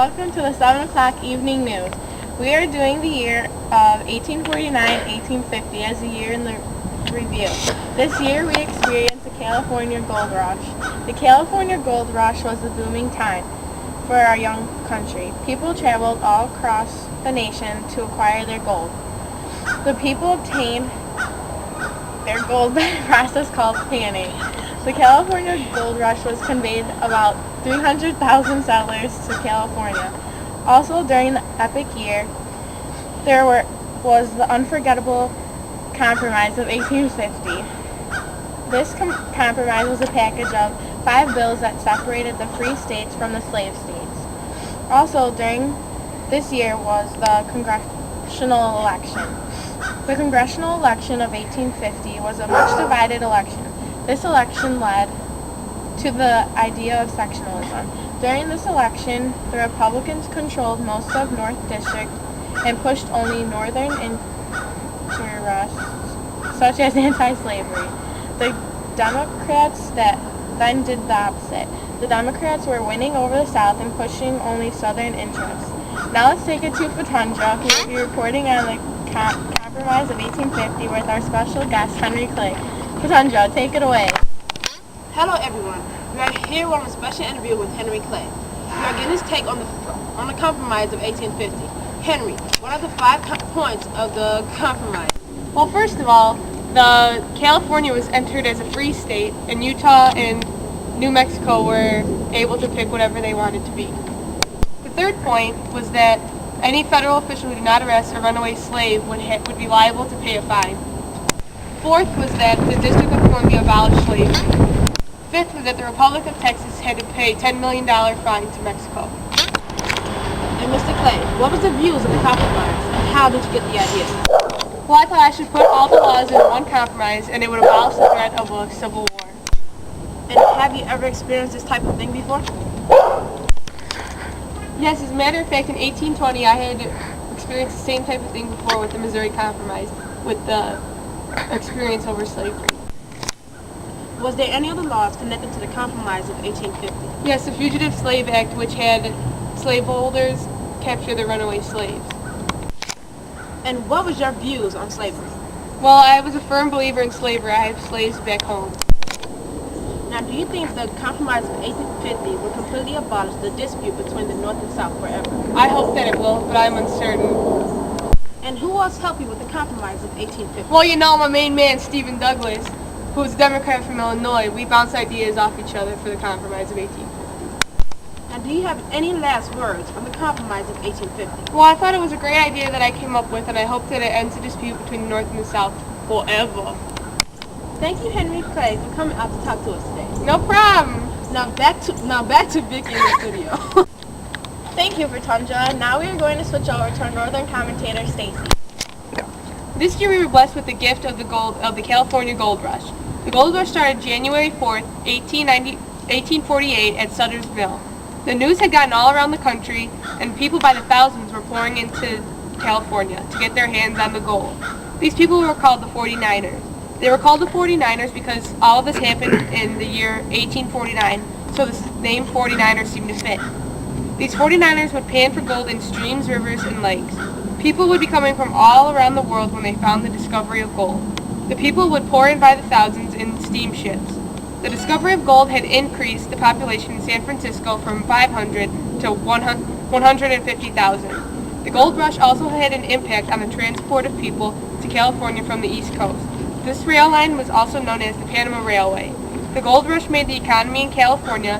welcome to the 7 o'clock evening news. We are doing the year of 1849-1850 as a year in the review. This year we experienced the California Gold Rush. The California Gold Rush was a booming time for our young country. People traveled all across the nation to acquire their gold. The people obtained their gold by a process called panning. The California Gold Rush was conveyed about 300,000 settlers to California. Also during the epic year, there was the unforgettable Compromise of 1850. This compromise was a package of 5 bills that separated the free states from the slave states. Also during this year was the congressional election. The congressional election of 1850 was a much divided election. This election led to the idea of sectionalism. During this election, the Republicans controlled most of North District and pushed only northern interests, such as anti-slavery. The Democrats then did the opposite. The Democrats were winning over the South and pushing only southern interests. Now let's take it to Fatundra, who will be reporting on the Compromise of 1850 with our special guest, Henry Clay. Fatundra, take it away. Hello everyone. We are here on a special interview with Henry Clay. We are getting his take on the Compromise of 1850. Henry, what are the 5 points of the Compromise? Well, first of all, California was entered as a free state, and Utah and New Mexico were able to pick whatever they wanted to be. The third point was that any federal official who did not arrest a runaway slave would be liable to pay a fine. Fourth was that the District of Columbia abolished slavery. Fifth was that the Republic of Texas had to pay a $10 million fine to Mexico. And Mr. Clay, what was the views of the Compromise, and how did you get the idea? Well, I thought I should put all the laws in one compromise, and it would abolish the threat of a civil war. And have you ever experienced this type of thing before? Yes, as a matter of fact, in 1820, I had experienced the same type of thing before with the Missouri Compromise, with the experience over slavery. Was there any other laws connected to the Compromise of 1850? Yes, the Fugitive Slave Act, which had slaveholders capture their runaway slaves. And what was your views on slavery? Well, I was a firm believer in slavery. I have slaves back home. Now, do you think the Compromise of 1850 will completely abolish the dispute between the North and South forever? I hope that it will, but I'm uncertain. And who else helped you with the Compromise of 1850? Well, you know, my main man, Stephen Douglas, who's a Democrat from Illinois, we bounce ideas off each other for the Compromise of 1850. Now, do you have any last words on the Compromise of 1850? Well, I thought it was a great idea that I came up with, and I hope that it ends the dispute between the North and the South forever. Thank you, Henry Clay, for coming out to talk to us today. No problem. Now back to Vicky in the studio. Thank you, Fatundra. Now we are going to switch over to our northern commentator, Stacy. This year we were blessed with the gift of the California Gold Rush. The Gold Rush started January 4th, 1848 at Sutter's Mill. The news had gotten all around the country, and people by the thousands were pouring into California to get their hands on the gold. These people were called the 49ers. They were called the 49ers because all of this happened in the year 1849, so the name 49ers seemed to fit. These 49ers would pan for gold in streams, rivers, and lakes. People would be coming from all around the world when they found the discovery of gold. The people would pour in by the thousands in steamships. The discovery of gold had increased the population in San Francisco from 500 to 150,000. The gold rush also had an impact on the transport of people to California from the East Coast. This rail line was also known as the Panama Railway. The gold rush made the economy in California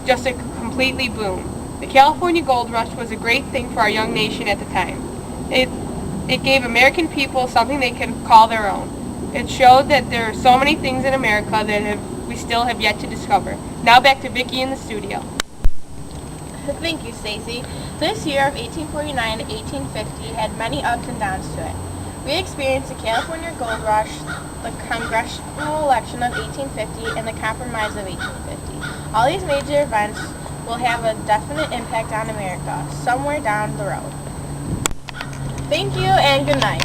just a completely boom. The California Gold Rush was a great thing for our young nation at the time. It gave American people something they could call their own. It showed that there are so many things in America that we still have yet to discover. Now back to Vicky in the studio. Thank you, Stacy. This year of 1849 to 1850 had many ups and downs to it. We experienced the California Gold Rush, the congressional election of 1850, and the Compromise of 1850. All these major events will have a definite impact on America somewhere down the road. Thank you and good night.